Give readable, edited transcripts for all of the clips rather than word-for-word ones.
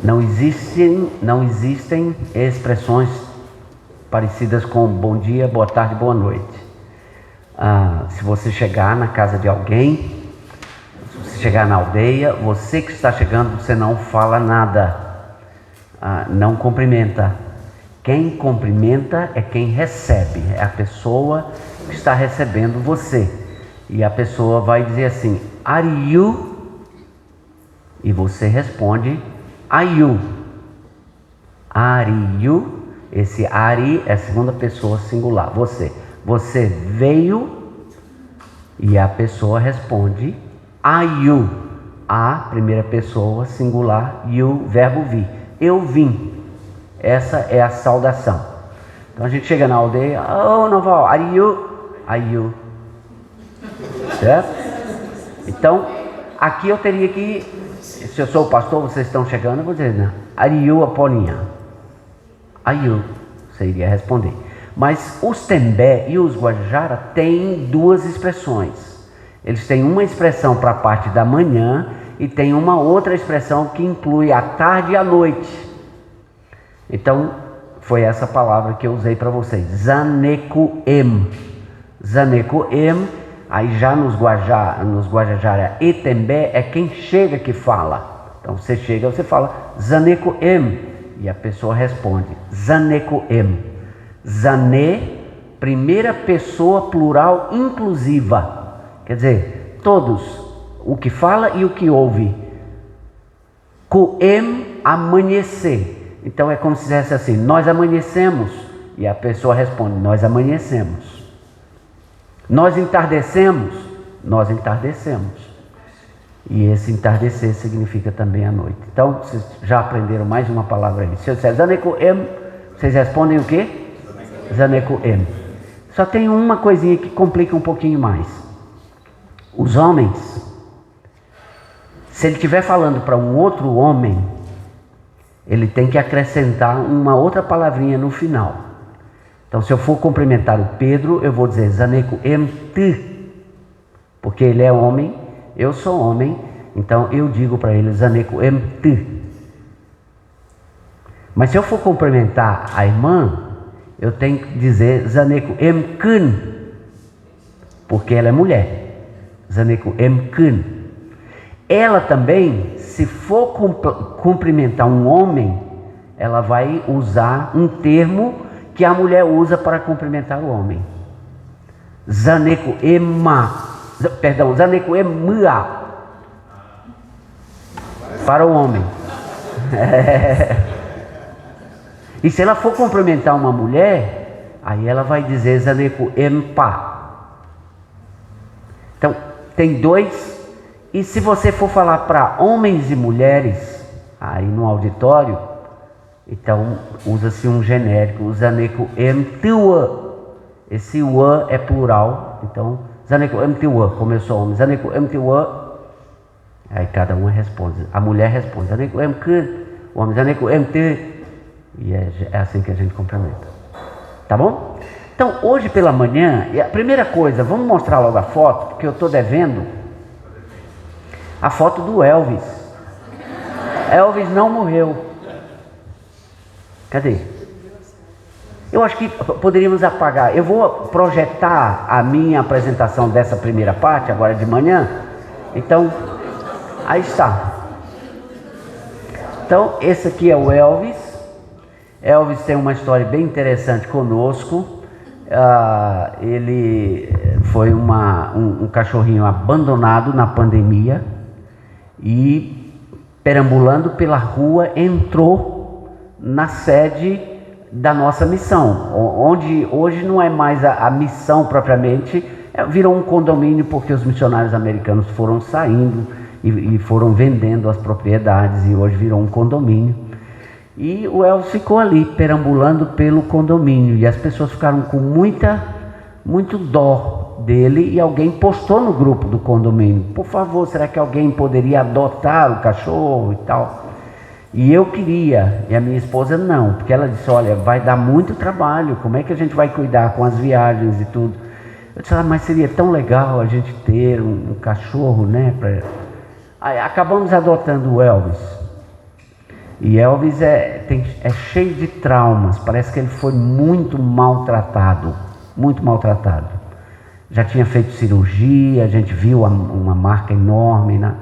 Não existem expressões parecidas com bom dia, boa tarde, boa noite. Se você chegar na casa de alguém, se você chegar na aldeia, você que está chegando, você não fala nada, não cumprimenta. Quem cumprimenta é quem recebe, é a pessoa que está recebendo você. E a pessoa vai dizer assim, are you? E você responde, are you? Are you? Esse are é a segunda pessoa singular, você. Você veio e a pessoa responde, are you? A primeira pessoa singular, you, verbo vir. Eu vim. Essa é a saudação. Então a gente chega na aldeia, oh Noval, are you? Are you? Certo? Então, aqui eu teria que, se eu sou o pastor, vocês estão chegando, eu vou dizer, né? Are you, Apolinha? Are you? Você iria responder. Mas os Tembé e os Guajajara têm duas expressões. Eles têm uma expressão para a parte da manhã e tem uma outra expressão que inclui a tarde e a noite. Então, foi essa palavra que eu usei para vocês. Zanecuem. Zanecuem, aí já nos Guajajara e Tembé é quem chega que fala. Então, você chega, você fala Zanecuem. E a pessoa responde Zanecuem. Zané, primeira pessoa plural inclusiva. Quer dizer, todos, o que fala e o que ouve. Coem, amanhecer. Então é como se dissesse assim, nós amanhecemos. E a pessoa responde, nós amanhecemos. Nós entardecemos. Nós entardecemos. E esse entardecer significa também a noite. Então, vocês já aprenderam mais uma palavra aí. Se eu disser Zanecuem, vocês respondem o quê? Zanecuem. Só tem uma coisinha que complica um pouquinho mais. Os homens, se ele estiver falando para um outro homem, ele tem que acrescentar uma outra palavrinha no final. Então, se eu for cumprimentar o Pedro, eu vou dizer Zanecuem te, porque ele é homem, eu sou homem, então eu digo para ele Zanecuem te. Mas se eu for cumprimentar a irmã, eu tenho que dizer Zanecuem kun, porque ela é mulher. Zanecuem kun. Ela também, se for cumprimentar um homem, ela vai usar um termo que a mulher usa para cumprimentar o homem. Zanecuema, Zanecuemua, para o homem. E se ela for cumprimentar uma mulher, aí ela vai dizer Zanecuempa. Então, tem dois. E se você for falar para homens e mulheres, aí no auditório, então usa-se um genérico, o Zanecuem tua. Esse ua é plural, então Zanecuem tua, como eu sou homem, Zanecuem tua. Aí cada um responde, a mulher responde, Zanecuem kun, o homem Zanecuem te. E é assim que a gente cumprimenta. Tá bom? Então hoje pela manhã, a primeira coisa, vamos mostrar logo a foto, porque eu estou devendo. A foto do Elvis. Elvis não morreu. Cadê? Eu acho que poderíamos apagar. Eu vou projetar a minha apresentação dessa primeira parte, agora de manhã. Então, aí está. Então, esse aqui é o Elvis. Elvis tem uma história bem interessante conosco. Ele foi um cachorrinho abandonado na pandemia. E perambulando pela rua entrou na sede da nossa missão, onde hoje não é mais a missão propriamente, virou um condomínio porque os missionários americanos foram saindo e foram vendendo as propriedades e hoje virou um condomínio. E o Elvis ficou ali perambulando pelo condomínio e as pessoas ficaram com muito dó dele e alguém postou no grupo do condomínio, por favor, será que alguém poderia adotar o cachorro e tal? E eu queria, e a minha esposa não, porque ela disse, olha, vai dar muito trabalho, como é que a gente vai cuidar com as viagens e tudo? Eu disse, mas seria tão legal a gente ter um cachorro, né? Aí acabamos adotando o Elvis. E Elvis é cheio de traumas, parece que ele foi muito maltratado, muito maltratado. Já tinha feito cirurgia, a gente viu uma marca enorme, né,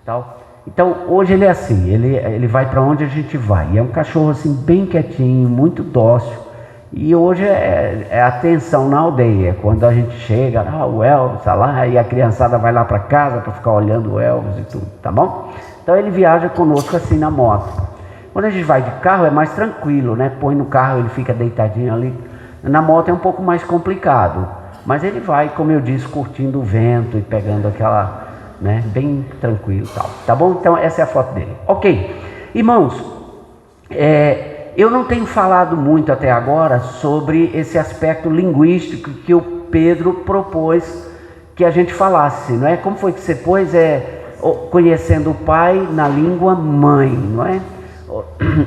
tal. Então hoje ele é assim, ele vai para onde a gente vai, e é um cachorro assim bem quietinho, muito dócil. E hoje é a atenção na aldeia, quando a gente chega, o Elvis está lá, e a criançada vai lá para casa para ficar olhando o Elvis e tudo, tá bom? Então ele viaja conosco assim na moto. Quando a gente vai de carro é mais tranquilo, né? Põe no carro, ele fica deitadinho ali. Na moto é um pouco mais complicado, mas ele vai, como eu disse, curtindo o vento e pegando aquela, né, bem tranquilo e tal, tá bom? Então essa é a foto dele. Ok, irmãos, eu não tenho falado muito até agora sobre esse aspecto linguístico que o Pedro propôs que a gente falasse, não é? Como foi que você pôs? Conhecendo o Pai na língua mãe, não é?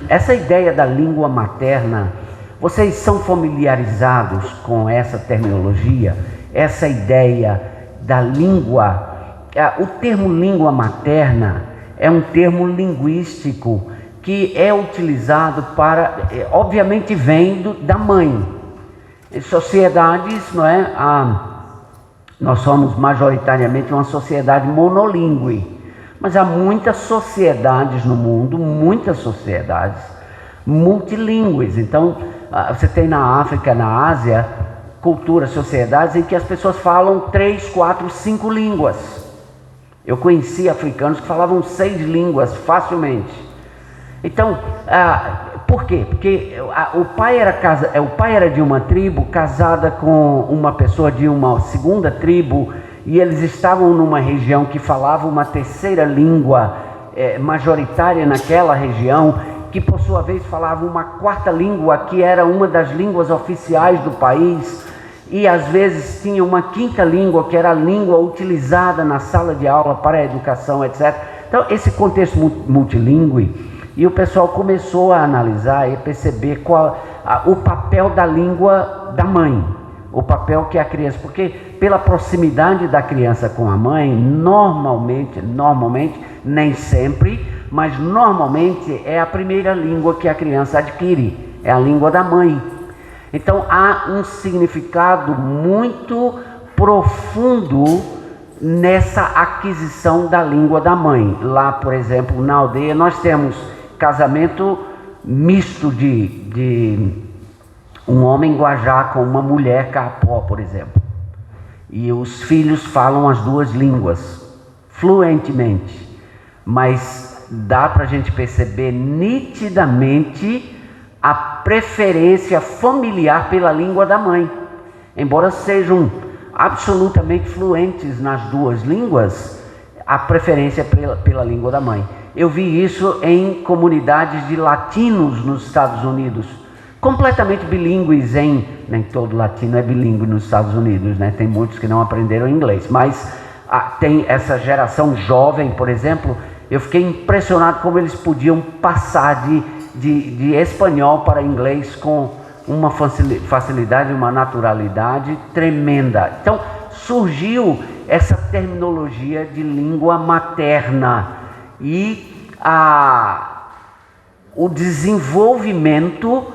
Essa ideia da língua materna, vocês são familiarizados com essa terminologia? Essa ideia da língua, o termo língua materna é um termo linguístico que é utilizado para, obviamente vem da mãe. Em sociedades, não é? Nós somos majoritariamente uma sociedade monolíngue, mas há muitas sociedades no mundo, muitas sociedades multilingües. Então, você tem na África, na Ásia, culturas, sociedades em que as pessoas falam 3, 4, 5 línguas. Eu conheci africanos que falavam 6 línguas facilmente. Então, por quê? Porque o pai era de uma tribo casada com uma pessoa de uma segunda tribo, e eles estavam numa região que falava uma terceira língua majoritária naquela região, que por sua vez falava uma quarta língua, que era uma das línguas oficiais do país, e às vezes tinha uma quinta língua, que era a língua utilizada na sala de aula para a educação, etc. Então, esse contexto multilingüe, e o pessoal começou a analisar e perceber o papel da língua da mãe, o papel que a criança, porque pela proximidade da criança com a mãe, normalmente, nem sempre, mas normalmente é a primeira língua que a criança adquire, é a língua da mãe. Então há um significado muito profundo nessa aquisição da língua da mãe. Lá, por exemplo, na aldeia nós temos casamento misto de um homem guajá com uma mulher caapó, por exemplo. E os filhos falam as duas línguas fluentemente, mas dá para a gente perceber nitidamente a preferência familiar pela língua da mãe. Embora sejam absolutamente fluentes nas duas línguas, a preferência pela língua da mãe. Eu vi isso em comunidades de latinos nos Estados Unidos, completamente bilíngues nem todo latino é bilíngue nos Estados Unidos, né? Tem muitos que não aprenderam inglês, mas tem essa geração jovem, por exemplo, eu fiquei impressionado como eles podiam passar de espanhol para inglês com uma facilidade, uma naturalidade tremenda. Então surgiu essa terminologia de língua materna e o desenvolvimento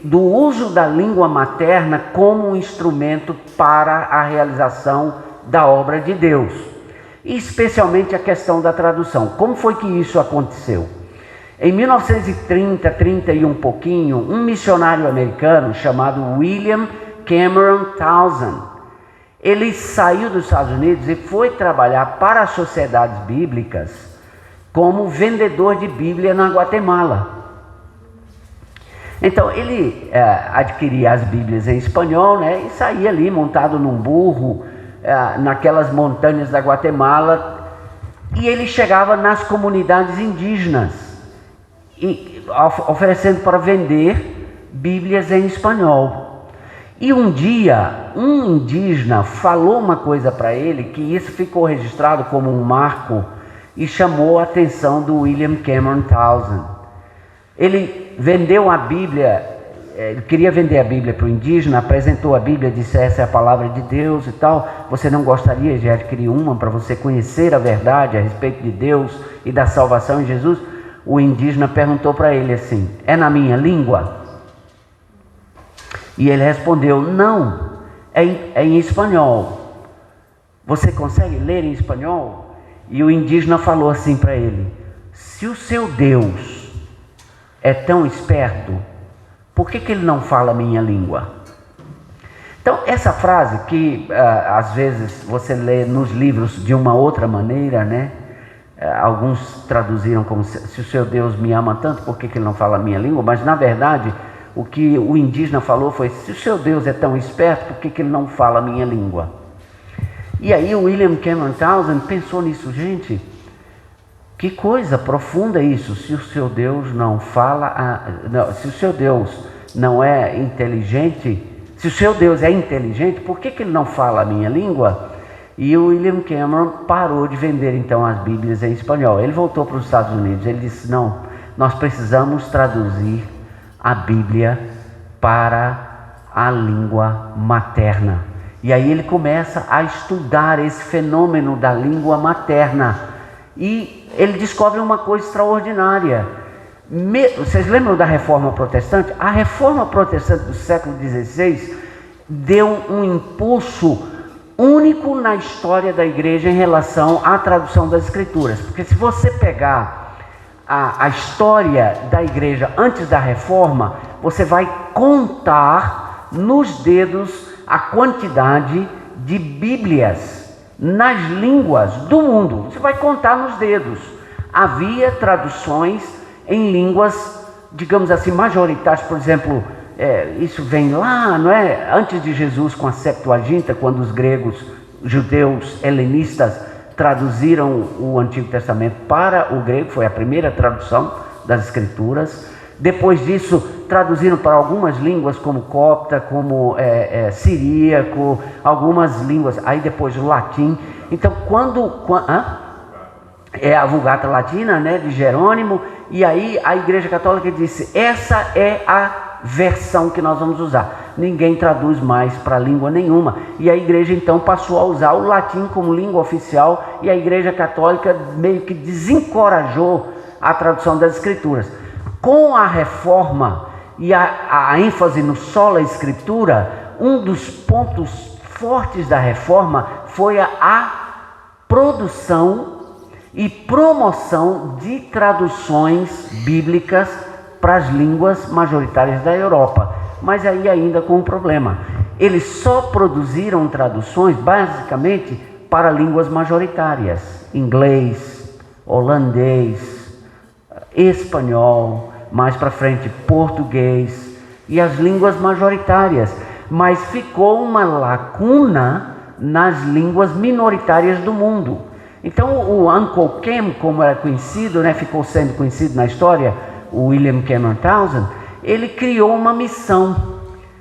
do uso da língua materna como um instrumento para a realização da obra de Deus, e especialmente a questão da tradução. Como foi que isso aconteceu? Em 1930, 30 e um pouquinho, um missionário americano chamado William Cameron Townsend, ele saiu dos Estados Unidos e foi trabalhar para as sociedades bíblicas como vendedor de Bíblia na Guatemala. Então ele adquiria as Bíblias em espanhol, né, e saía ali montado num burro naquelas montanhas da Guatemala, e ele chegava nas comunidades indígenas e oferecendo para vender Bíblias em espanhol. E um dia um indígena falou uma coisa para ele, que isso ficou registrado como um marco e chamou a atenção do William Cameron Townsend. Ele vendeu a Bíblia, ele queria vender a Bíblia para o indígena, apresentou a Bíblia, disse: essa é a palavra de Deus e tal, você não gostaria de adquirir uma para você conhecer a verdade a respeito de Deus e da salvação em Jesus? o indígena perguntou para ele assim: é na minha língua? E ele respondeu: não, é em espanhol. Você consegue ler em espanhol? E o indígena falou assim para ele: se o seu Deus é tão esperto, por que ele não fala a minha língua? Então, essa frase que às vezes você lê nos livros de uma outra maneira, né? Alguns traduziram como: se o seu Deus me ama tanto, por que ele não fala a minha língua? Mas na verdade, o que o indígena falou foi: se o seu Deus é tão esperto, por que ele não fala a minha língua? E aí o William Cameron Townsend pensou nisso. Gente, que coisa profunda isso. Se o seu Deus não fala, se o seu Deus não é inteligente, se o seu Deus é inteligente, por que ele não fala a minha língua? E o William Cameron parou de vender então as Bíblias em espanhol. Ele voltou para os Estados Unidos. Ele disse: não, nós precisamos traduzir a Bíblia para a língua materna. E aí ele começa a estudar esse fenômeno da língua materna. E ele descobre uma coisa extraordinária. Vocês lembram da Reforma Protestante? A Reforma Protestante do século XVI deu um impulso único na história da igreja em relação à tradução das Escrituras. Porque se você pegar a história da igreja antes da Reforma, você vai contar nos dedos a quantidade de Bíblias nas línguas do mundo. Você vai contar nos dedos. Havia traduções em línguas, digamos assim, majoritárias. Por exemplo, isso vem lá, não é? Antes de Jesus, com a Septuaginta, quando os gregos, judeus, helenistas traduziram o Antigo Testamento para o grego, foi a primeira tradução das Escrituras. Depois disso, traduziram para algumas línguas, como copta, como siríaco, algumas línguas, aí depois o latim. Então, a Vulgata Latina, né, de Jerônimo, e aí a Igreja Católica disse: essa é a versão que nós vamos usar. Ninguém traduz mais para língua nenhuma. E a Igreja então passou a usar o latim como língua oficial, e a Igreja Católica meio que desencorajou a tradução das Escrituras. Com a Reforma e a ênfase no sola Escritura, um dos pontos fortes da Reforma foi a produção e promoção de traduções bíblicas para as línguas majoritárias da Europa. Mas aí ainda com um problema: eles só produziram traduções basicamente para línguas majoritárias: inglês, holandês, espanhol, mais para frente português e as línguas majoritárias. Mas ficou uma lacuna nas línguas minoritárias do mundo. Então o Uncle Cam, como era conhecido, né, ficou sendo conhecido na história, o William Cameron Townsend, ele criou uma missão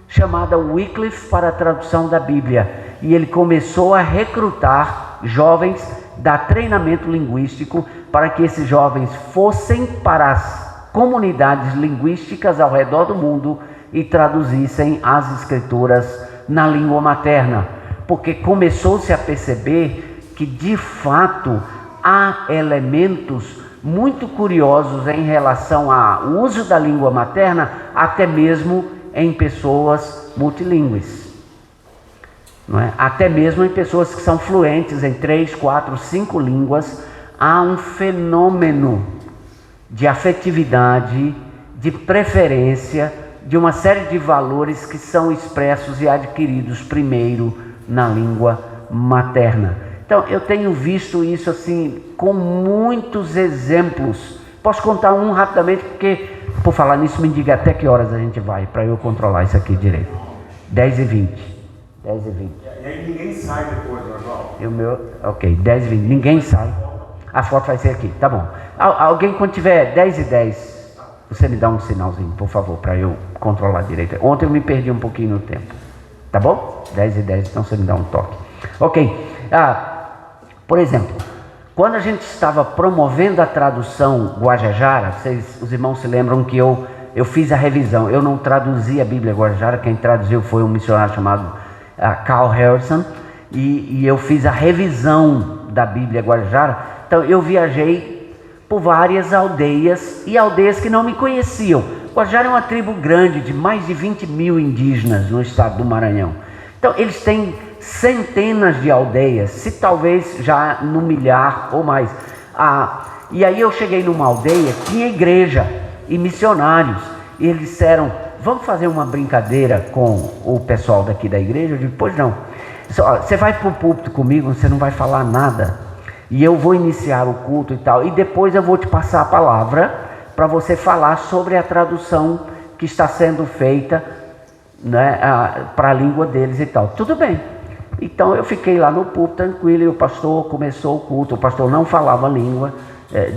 chamada Wycliffe para a tradução da Bíblia. E ele começou a recrutar jovens, dar treinamento linguístico para que esses jovens fossem para as comunidades linguísticas ao redor do mundo e traduzissem as Escrituras na língua materna. Porque começou-se a perceber que, de fato, há elementos muito curiosos em relação ao uso da língua materna, até mesmo em pessoas multilingües, não é? Até mesmo em pessoas que são fluentes em 3, 4, 5 línguas, há um fenômeno de afetividade, de preferência, de uma série de valores que são expressos e adquiridos primeiro na língua materna. Então, eu tenho visto isso assim com muitos exemplos. Posso contar um rapidamente, porque, por falar nisso, me diga até que horas a gente vai, para eu controlar isso aqui direito. 10h20. 10h20. E aí ninguém sai depois, normal? Ok, 10h20. Ninguém sai. A foto vai ser aqui, tá bom. Alguém, quando tiver 10h10, você me dá um sinalzinho, por favor, para eu controlar direito. Ontem eu me perdi um pouquinho no tempo. Tá bom? 10h10, então você me dá um toque. Ok. Por exemplo, quando a gente estava promovendo a tradução Guajajara, os irmãos se lembram que eu fiz a revisão. Eu não traduzi a Bíblia Guajajara, quem traduziu foi um missionário chamado Carl Harrison, e eu fiz a revisão da Bíblia Guajajara. Então eu viajei por várias aldeias e aldeias que não me conheciam. Guajajara é uma tribo grande de mais de 20 mil indígenas no estado do Maranhão. Então eles têm centenas de aldeias, se talvez já no milhar ou mais. E aí eu cheguei numa aldeia que tinha igreja e missionários. E eles disseram, vamos fazer uma brincadeira com o pessoal daqui da igreja? Eu disse, pois não. Você vai para o púlpito comigo, você não vai falar nada. E eu vou iniciar o culto e tal. E depois eu vou te passar a palavra para você falar sobre a tradução que está sendo feita, né, para a língua deles e tal. Tudo bem. Então eu fiquei lá no púlpito tranquilo e o pastor começou o culto. O pastor não falava língua,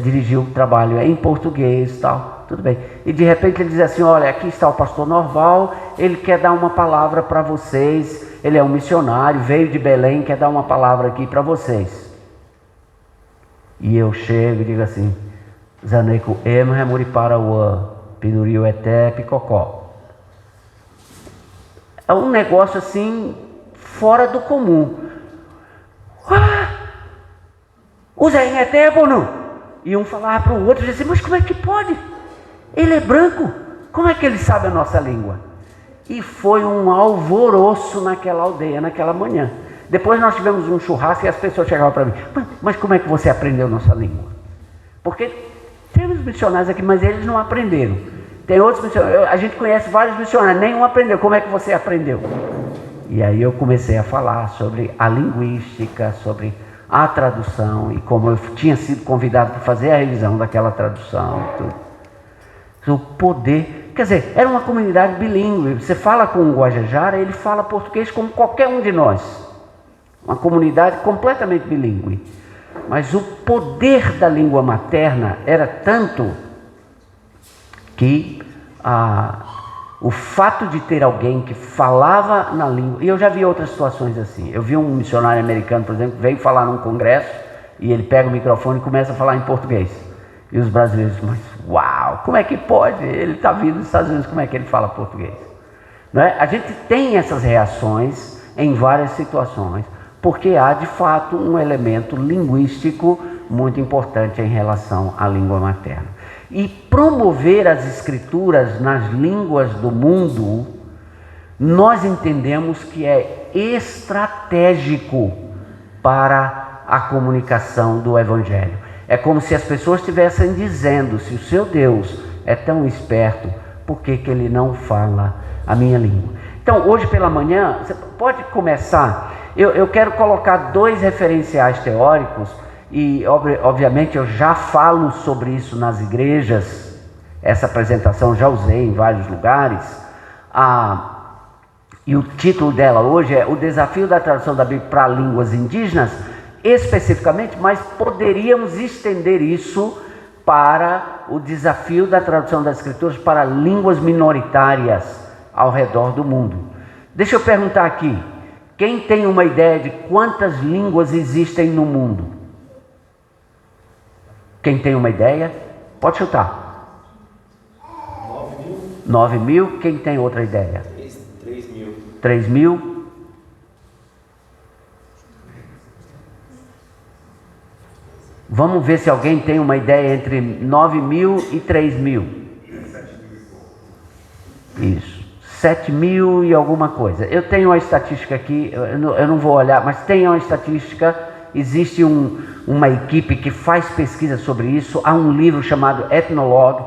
dirigiu o trabalho em português e tal. Tudo bem. E de repente ele diz assim, olha, aqui está o pastor Norval, ele quer dar uma palavra para vocês. Ele é um missionário, veio de Belém, quer dar uma palavra aqui para vocês. E eu chego e digo assim, Zaneco Emre Muriparaua, Pinuriu Eté Picocó. É um negócio assim, fora do comum. O Zé Eté, Bono! E um falava para o outro, dizia, mas como é que pode? Ele é branco, como é que ele sabe a nossa língua? E foi um alvoroço naquela aldeia, naquela manhã. Depois nós tivemos um churrasco e as pessoas chegavam para mim, mas como é que você aprendeu nossa língua? Porque temos missionários aqui, mas eles não aprenderam. Tem outros missionários, a gente conhece vários missionários, nenhum aprendeu. Como é que você aprendeu? E aí eu comecei a falar sobre a linguística, sobre a tradução e como eu tinha sido convidado para fazer a revisão daquela tradução e tudo. O poder, quer dizer, era uma comunidade bilíngue. Você fala com o Guajajara, ele fala português como qualquer um de nós. Uma comunidade completamente bilíngue. Mas o poder da língua materna era tanto que o fato de ter alguém que falava na língua... E eu já vi outras situações assim. Eu vi um missionário americano, por exemplo, que veio falar num congresso e ele pega o microfone e começa a falar em português. E os brasileiros, mas uau, como é que pode? Ele está vindo dos Estados Unidos, como é que ele fala português? Não é? A gente tem essas reações em várias situações, porque há de fato um elemento linguístico muito importante em relação à língua materna. E promover as escrituras nas línguas do mundo, nós entendemos que é estratégico para a comunicação do Evangelho. É como se as pessoas estivessem dizendo, se o seu Deus é tão esperto, por que ele não fala a minha língua? Então, hoje pela manhã, você pode começar. Eu quero colocar 2 referenciais teóricos, e obviamente eu já falo sobre isso nas igrejas. Essa apresentação já usei em vários lugares. E o título dela hoje é O Desafio da Tradução da Bíblia para Línguas Indígenas, especificamente, mas poderíamos estender isso para o desafio da tradução das Escrituras para línguas minoritárias ao redor do mundo. Deixa eu perguntar aqui, quem tem uma ideia de quantas línguas existem no mundo? Quem tem uma ideia? Pode chutar. 9 mil. Quem tem outra ideia? 3 mil. 3 mil? Vamos ver se alguém tem uma ideia entre 9 mil e 3 mil. Isso. 7 mil e alguma coisa. Eu tenho uma estatística aqui, eu não vou olhar, mas tem uma estatística. Existe uma equipe que faz pesquisa sobre isso. Há um livro chamado Ethnologue,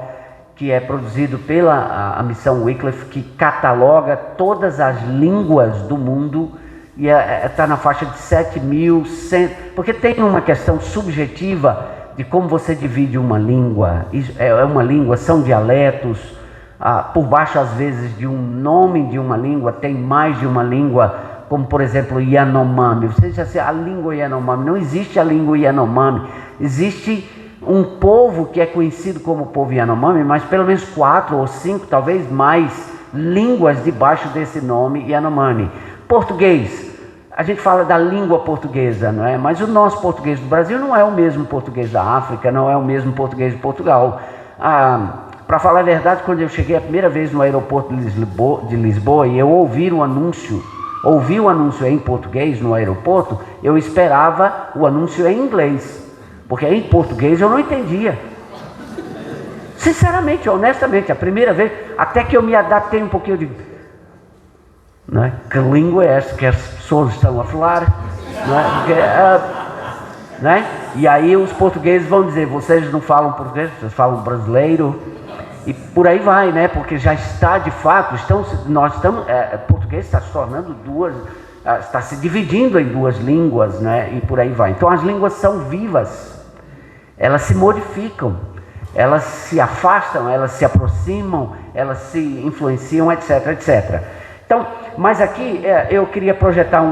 que é produzido pela a missão Wycliffe, que cataloga todas as línguas do mundo. E está na faixa de 7.100, porque tem uma questão subjetiva de como você divide uma língua. É uma língua, são dialetos, por baixo às vezes de um nome de uma língua, tem mais de uma língua, como por exemplo Yanomami. Você já sabe, a língua Yanomami, não existe a língua Yanomami, existe um povo que é conhecido como povo Yanomami, mas pelo menos 4 ou 5, talvez mais, línguas debaixo desse nome Yanomami. Português, a gente fala da língua portuguesa, não é? Mas o nosso português do Brasil não é o mesmo português da África, não é o mesmo português de Portugal. Para falar a verdade, quando eu cheguei a primeira vez no aeroporto de Lisboa e eu ouvi o anúncio em português no aeroporto, eu esperava o anúncio em inglês, porque em português eu não entendia. Sinceramente, honestamente, a primeira vez, até que eu me adaptei um pouquinho de... Né? Que língua é essa que as pessoas estão a falar? Né? E aí os portugueses vão dizer, vocês não falam português, vocês falam brasileiro, e por aí vai, né? Porque já está de fato, português está se tornando está se dividindo em duas línguas, né? E por aí vai. Então as línguas são vivas, elas se modificam, elas se afastam, elas se aproximam, elas se influenciam, etc, etc. Então, mas aqui eu queria projetar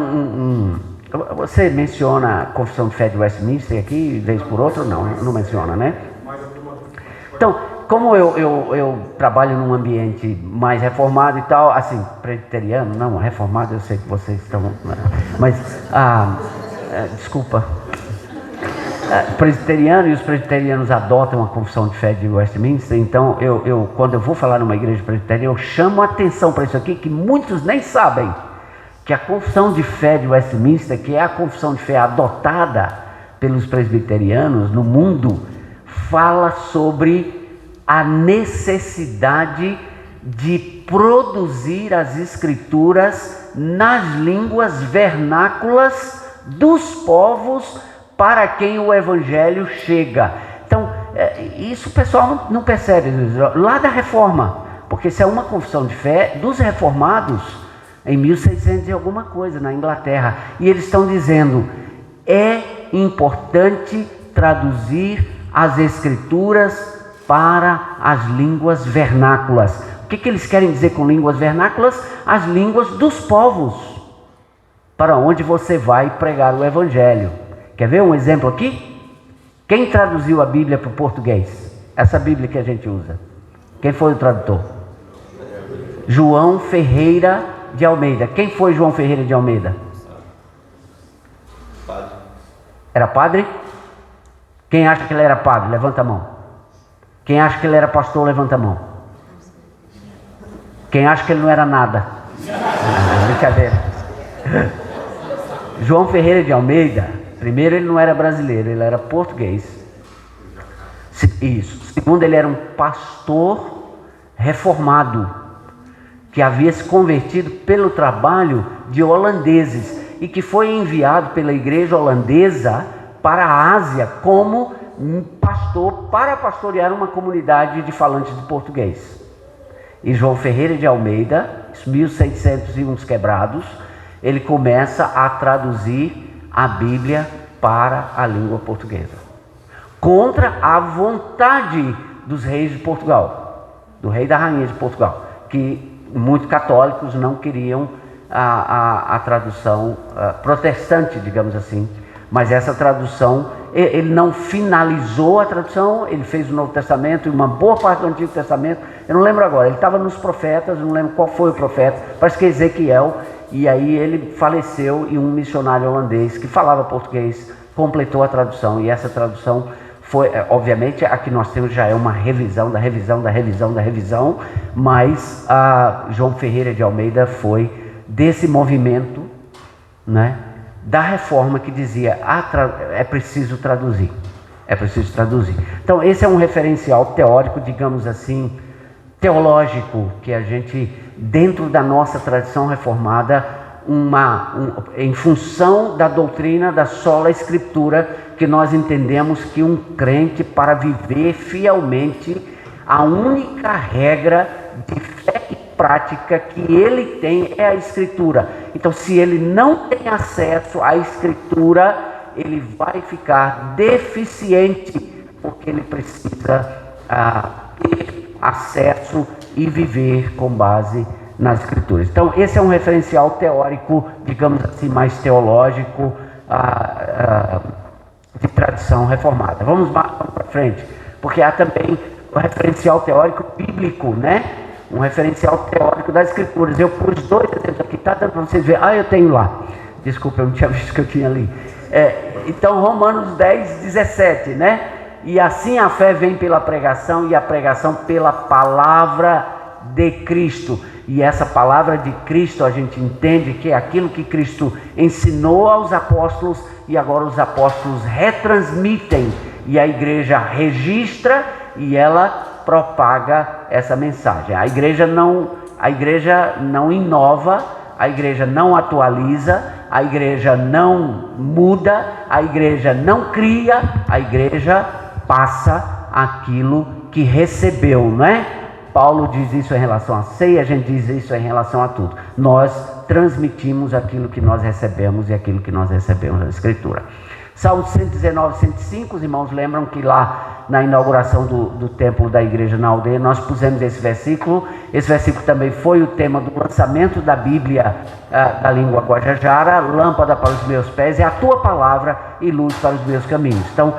você menciona a Confissão de Fé de Westminster aqui, vez por outra? Não menciona, né? Então, como eu trabalho num ambiente mais reformado e tal, assim, presbiteriano, não, reformado eu sei que vocês estão, mas, desculpa, presbiteriano, e os presbiterianos adotam a Confissão de Fé de Westminster, então quando eu vou falar numa igreja presbiteriana, eu chamo a atenção para isso aqui, que muitos nem sabem, que a Confissão de Fé de Westminster, que é a confissão de fé adotada pelos presbiterianos no mundo, fala sobre a necessidade de produzir as escrituras nas línguas vernáculas dos povos para quem o evangelho chega. Então, isso o pessoal não percebe lá da reforma, porque isso é uma confissão de fé dos reformados em 1600 e alguma coisa na Inglaterra, e eles estão dizendo, é importante traduzir as escrituras para as línguas vernáculas. O que eles querem dizer com línguas vernáculas? As línguas dos povos, para onde você vai pregar o evangelho. Quer ver um exemplo aqui? Quem traduziu a Bíblia para o português? Essa Bíblia que a gente usa. Quem foi o tradutor? João Ferreira de Almeida. Quem foi João Ferreira de Almeida? Padre. Era padre? Quem acha que ele era padre? Levanta a mão. Quem acha que ele era pastor? Levanta a mão. Quem acha que ele não era nada? Brincadeira. João Ferreira de Almeida, primeiro, ele não era brasileiro, ele era português. Isso. Segundo, ele era um pastor reformado, que havia se convertido pelo trabalho de holandeses e que foi enviado pela igreja holandesa para a Ásia como um pastor para pastorear uma comunidade de falantes de português. E João Ferreira de Almeida, 1600 e uns quebrados, ele começa a traduzir a Bíblia para a língua portuguesa, contra a vontade dos reis de Portugal, do rei e da rainha de Portugal, que muitos católicos não queriam a tradução protestante, digamos assim, mas essa tradução, ele não finalizou a tradução, ele fez o Novo Testamento e uma boa parte do Antigo Testamento, eu não lembro agora, ele estava nos profetas, eu não lembro qual foi o profeta, parece que é Ezequiel, e aí ele faleceu e um missionário holandês que falava português completou a tradução, e essa tradução foi, obviamente, a que nós temos já é uma revisão da revisão da revisão da revisão, mas a João Ferreira de Almeida foi desse movimento, né, da reforma que dizia, é preciso traduzir, é preciso traduzir. Então esse é um referencial teórico, digamos assim, teológico, que a gente, dentro da nossa tradição reformada, em função da doutrina da sola escritura, que nós entendemos que um crente, para viver fielmente, a única regra de fé e prática que ele tem é a escritura. Então, se ele não tem acesso à escritura, ele vai ficar deficiente, porque ele precisa ter acesso e viver com base nas escrituras. Então, esse é um referencial teórico, digamos assim, mais teológico, de tradição reformada. Vamos para frente, porque há também o referencial teórico bíblico, né? Um referencial teórico das escrituras. Eu pus dois exemplos aqui, tá dando para vocês verem. Eu tenho lá. Desculpa, eu não tinha visto que eu tinha ali. Então, Romanos 10, 17, né? E assim a fé vem pela pregação, e a pregação pela palavra de Cristo. E essa palavra de Cristo a gente entende que é aquilo que Cristo ensinou aos apóstolos, e agora os apóstolos retransmitem, e a igreja registra, e ela propaga essa mensagem. A igreja não inova, a igreja não atualiza, a igreja não muda, a igreja não cria, a igreja passa aquilo que recebeu, não é? Paulo diz isso em relação à ceia, a gente diz isso em relação a tudo. Nós transmitimos aquilo que nós recebemos e aquilo que nós recebemos na Escritura. Salmo 119, 105, os irmãos lembram que lá na inauguração do templo da igreja na aldeia, nós pusemos esse versículo. Esse versículo também foi o tema do lançamento da Bíblia da língua guajajara. Lâmpada para os meus pés é a tua palavra e luz para os meus caminhos. Então,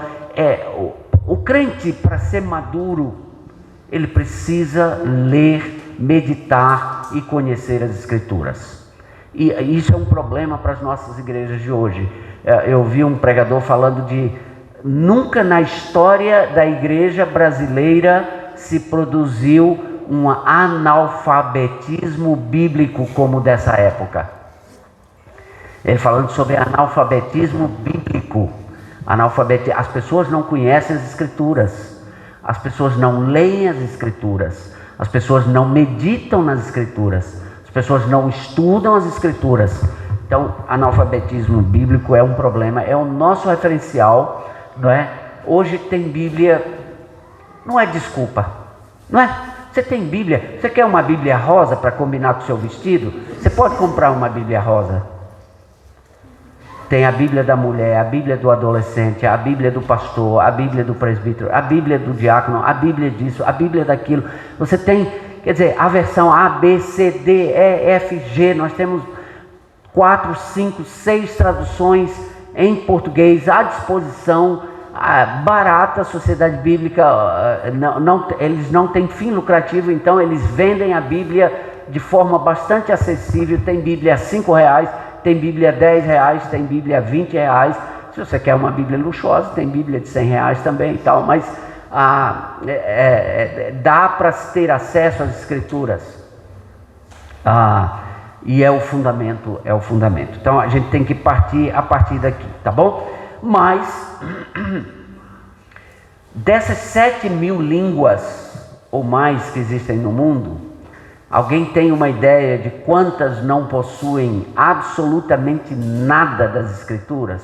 o crente, para ser maduro, ele precisa ler, meditar e conhecer as Escrituras. E isso é um problema para as nossas igrejas de hoje. Eu vi um pregador falando de nunca na história da igreja brasileira se produziu um analfabetismo bíblico como dessa época. Ele falando sobre analfabetismo bíblico. As pessoas não conhecem as Escrituras, as pessoas não leem as Escrituras, as pessoas não meditam nas Escrituras, as pessoas não estudam as Escrituras. Então, analfabetismo bíblico é um problema, é o nosso referencial, não é? Hoje tem Bíblia, não é desculpa, não é? Você tem Bíblia, você quer uma Bíblia rosa para combinar com o seu vestido? Você pode comprar uma Bíblia rosa. Tem a Bíblia da mulher, a Bíblia do adolescente, a Bíblia do pastor, a Bíblia do presbítero, a Bíblia do diácono, a Bíblia disso, a Bíblia daquilo. Você tem, quer dizer, a versão A, B, C, D, E, F, G, nós temos 4, 5, 6 traduções em português à disposição, barata. A Sociedade Bíblica, eles não têm fim lucrativo, então eles vendem a Bíblia de forma bastante acessível. Tem Bíblia a R$5, tem Bíblia a R$10, tem Bíblia a R$20. Se você quer uma Bíblia luxuosa, tem Bíblia de R$100 também e tal, mas dá para ter acesso às Escrituras. E é o fundamento, Então a gente tem que partir a partir daqui, tá bom? Mas dessas 7.000 línguas ou mais que existem no mundo, alguém tem uma ideia de quantas não possuem absolutamente nada das Escrituras?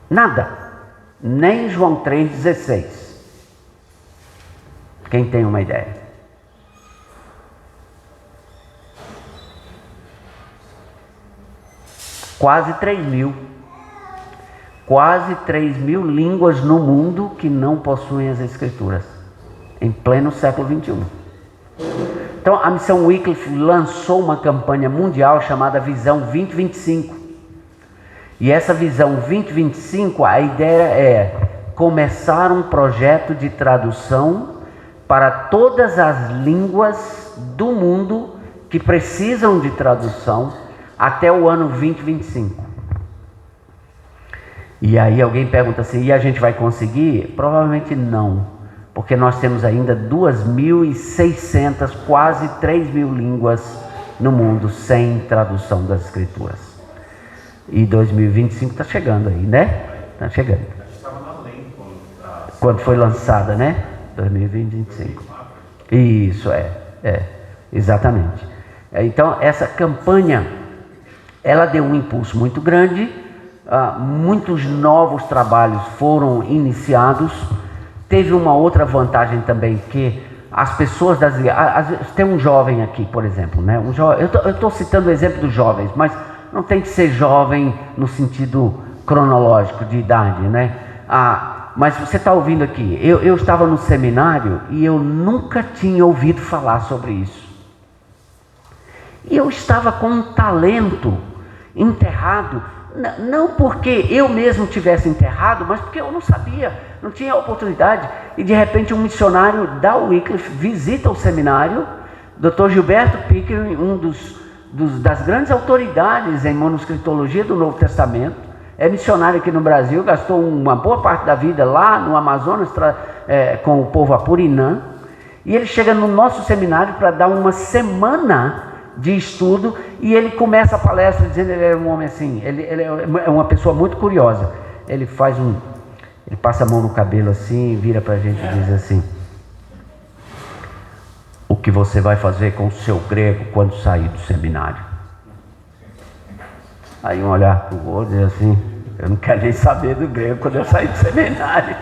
Nada. Nem João 3,16. Quem tem uma ideia? Quase 3.000. Quase 3.000 línguas no mundo que não possuem as Escrituras, em pleno século 21. Então a Missão Wycliffe lançou uma campanha mundial chamada Visão 2025. E essa Visão 2025, a ideia é começar um projeto de tradução para todas as línguas do mundo que precisam de tradução até o ano 2025. E aí alguém pergunta assim, e a gente vai conseguir? Provavelmente não, porque nós temos ainda 2.600, quase 3.000 línguas no mundo sem tradução das Escrituras. E 2025 está chegando aí, né? Está chegando. Estava na lei quando foi lançada, né? 2025. Isso, exatamente. Então essa campanha, ela deu um impulso muito grande. Muitos novos trabalhos foram iniciados. Teve uma outra vantagem também, que as pessoas tem um jovem aqui, por exemplo, né? Eu estou citando o exemplo dos jovens, mas não tem que ser jovem no sentido cronológico de idade, né? Mas você está ouvindo aqui, eu estava no seminário e eu nunca tinha ouvido falar sobre isso. E eu estava com um talento enterrado, não porque eu mesmo tivesse enterrado, mas porque eu não sabia, não tinha oportunidade. E de repente um missionário da Wycliffe visita o seminário, Dr. Gilberto Pickering, das grandes autoridades em manuscritologia do Novo Testamento, é missionário aqui no Brasil, gastou uma boa parte da vida lá no Amazonas com o povo Apurinã, e ele chega no nosso seminário para dar uma semana de estudo, e ele começa a palestra dizendo, ele era um homem assim, ele é uma pessoa muito curiosa. Ele passa a mão no cabelo assim, vira para a gente e diz assim, que você vai fazer com o seu grego quando sair do seminário? Aí um olhar para o outro e dizer assim, eu não quero nem saber do grego quando eu sair do seminário.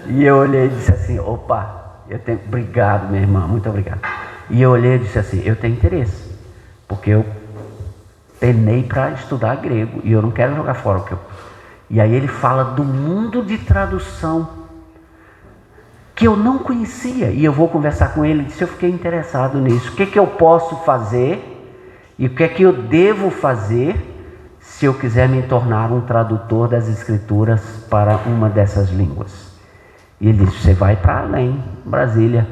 E eu olhei e disse assim, opa, obrigado minha irmã, muito obrigado. E eu olhei e disse assim, eu tenho interesse, porque eu penei para estudar grego e eu não quero jogar fora o que eu... E aí ele fala do mundo de tradução que eu não conhecia, e eu vou conversar com ele. Ele disse, eu fiquei interessado nisso, o que eu posso fazer e o que eu devo fazer se eu quiser me tornar um tradutor das escrituras para uma dessas línguas. E ele disse, você vai para além, Brasília,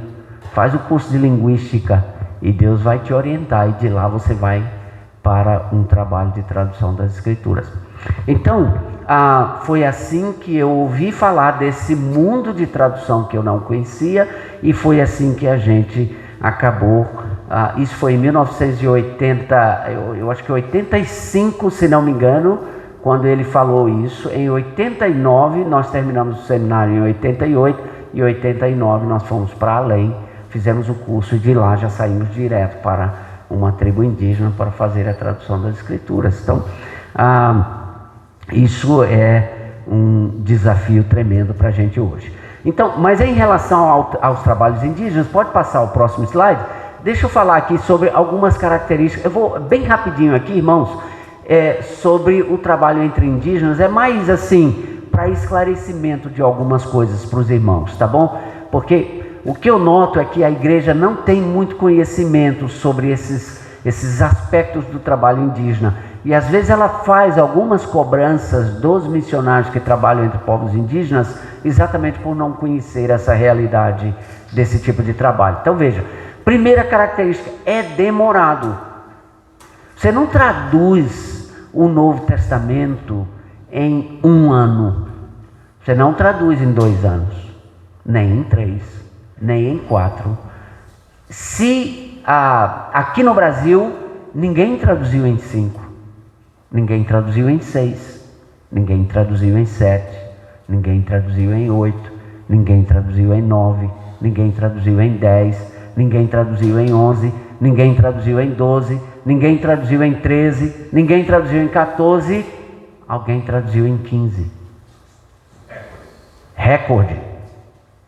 faz o curso de linguística e Deus vai te orientar, e de lá você vai para um trabalho de tradução das escrituras. Então, foi assim que eu ouvi falar desse mundo de tradução que eu não conhecia, e foi assim que a gente acabou. Isso foi em 1980, eu acho que 85, se não me engano, quando ele falou isso. Em 89 nós terminamos o seminário, em 88, e em 89 nós fomos para além, fizemos o curso, e de lá já saímos direto para uma tribo indígena para fazer a tradução das escrituras. Então, isso é um desafio tremendo para a gente hoje. Então, mas em relação aos trabalhos indígenas, pode passar o próximo slide? Deixa eu falar aqui sobre algumas características. Eu vou bem rapidinho aqui, irmãos, sobre o trabalho entre indígenas. É mais assim, para esclarecimento de algumas coisas para os irmãos, tá bom? Porque o que eu noto é que a igreja não tem muito conhecimento sobre esses aspectos do trabalho indígena. E às vezes ela faz algumas cobranças dos missionários que trabalham entre povos indígenas, exatamente por não conhecer essa realidade desse tipo de trabalho. Então veja, primeira característica, é demorado. Você não traduz o Novo Testamento em 1 ano. Você não traduz em 2 anos, nem em 3, nem em 4. Se aqui no Brasil ninguém traduziu em 5, ninguém traduziu em 6, ninguém traduziu em 7, ninguém traduziu em 8, ninguém traduziu em 9, ninguém traduziu em 10, ninguém traduziu em 11, ninguém traduziu em 12, ninguém traduziu em 13, ninguém traduziu em 14, alguém traduziu em 15. Recorde.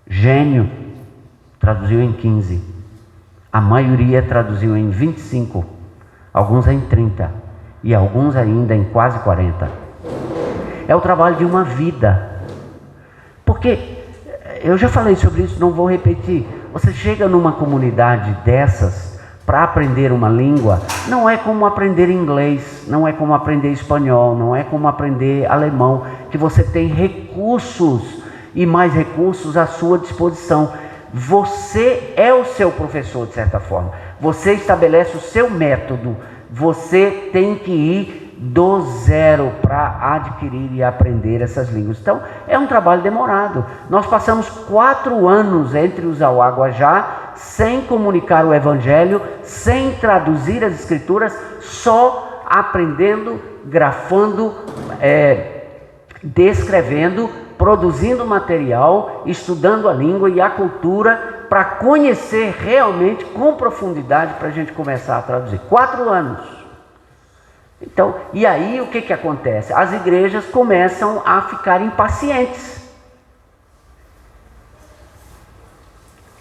Gênio traduziu em 15. A maioria traduziu em 25, alguns em 30 e alguns ainda em quase 40. É o trabalho de uma vida. Porque eu já falei sobre isso, não vou repetir. Você chega numa comunidade dessas para aprender uma língua, não é como aprender inglês, não é como aprender espanhol, não é como aprender alemão, que você tem recursos e mais recursos à sua disposição. Você é o seu professor, de certa forma. Você estabelece o seu método. Você tem que ir do zero para adquirir e aprender essas línguas. Então, é um trabalho demorado. Nós passamos 4 anos entre os Auaguajá, sem comunicar o Evangelho, sem traduzir as Escrituras, só aprendendo, grafando, descrevendo, produzindo material, estudando a língua e a cultura, para conhecer realmente com profundidade, para a gente começar a traduzir. 4 anos. Então, e aí o que acontece? As igrejas começam a ficar impacientes.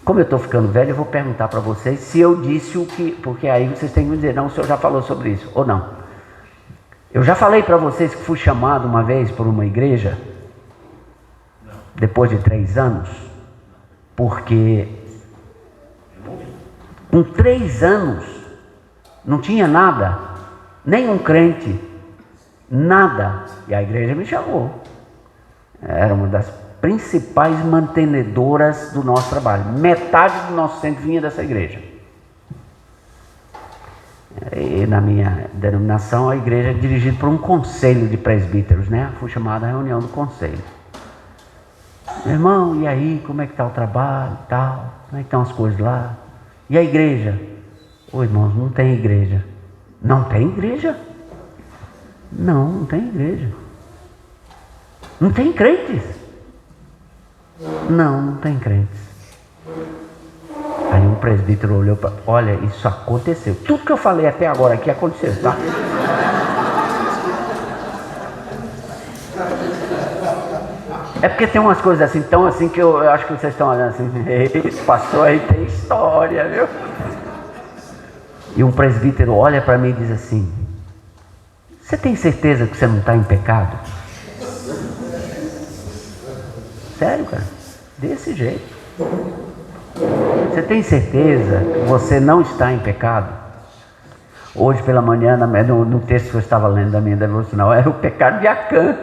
Como eu estou ficando velho, eu vou perguntar para vocês se eu disse o que... Porque aí vocês têm que me dizer, não, o senhor já falou sobre isso, ou não. Eu já falei para vocês que fui chamado uma vez por uma igreja, depois de 3 anos, porque com 3 anos não tinha nada, nenhum crente, nada, e a igreja me chamou. Era uma das principais mantenedoras do nosso trabalho. Metade do nosso centro vinha dessa igreja. E na minha denominação, a igreja é dirigida por um conselho de presbíteros, né? Fui chamado à reunião do conselho. Meu irmão, e aí, como é que está o trabalho e tal? Como é que estão as coisas lá? E a igreja? Ô irmãos, não tem igreja. Não tem igreja? Não, não tem igreja. Não tem crentes? Não, não tem crentes. Aí um presbítero olhou para... Olha, isso aconteceu. Tudo que eu falei até agora aqui aconteceu, tá? É porque tem umas coisas assim, tão assim, que eu acho que vocês estão olhando assim, esse pastor aí tem história, viu? E um presbítero olha para mim e diz assim: você tem certeza que você não está em pecado? Sério, cara? Desse jeito. Você tem certeza que você não está em pecado? Hoje pela manhã, no texto que eu estava lendo da minha devocional, era o pecado de Acã.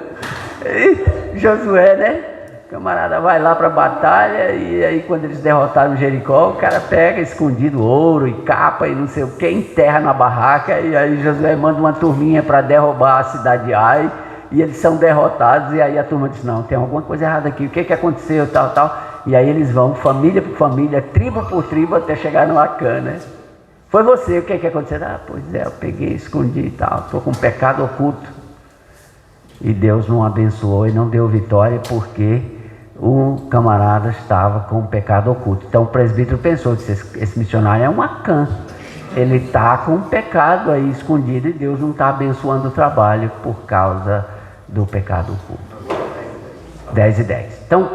Josué, né? O camarada vai lá para a batalha, e aí quando eles derrotaram Jericó, o cara pega escondido ouro e capa e não sei o que, enterra na barraca, e aí Josué manda uma turminha para derrubar a cidade de Ai, e eles são derrotados, e aí a turma diz: não, tem alguma coisa errada aqui, o que aconteceu, tal, e aí eles vão família por família, tribo por tribo, até chegar no Acã, né? Foi você, o que aconteceu? Ah, pois é, eu peguei, escondi e tal, estou com um pecado oculto. E Deus não abençoou e não deu vitória, porque o camarada estava com um pecado oculto. Então o presbítero pensou que esse missionário é um Acã. Ele está com um pecado aí escondido, e Deus não está abençoando o trabalho por causa do pecado oculto. 10:10. Então,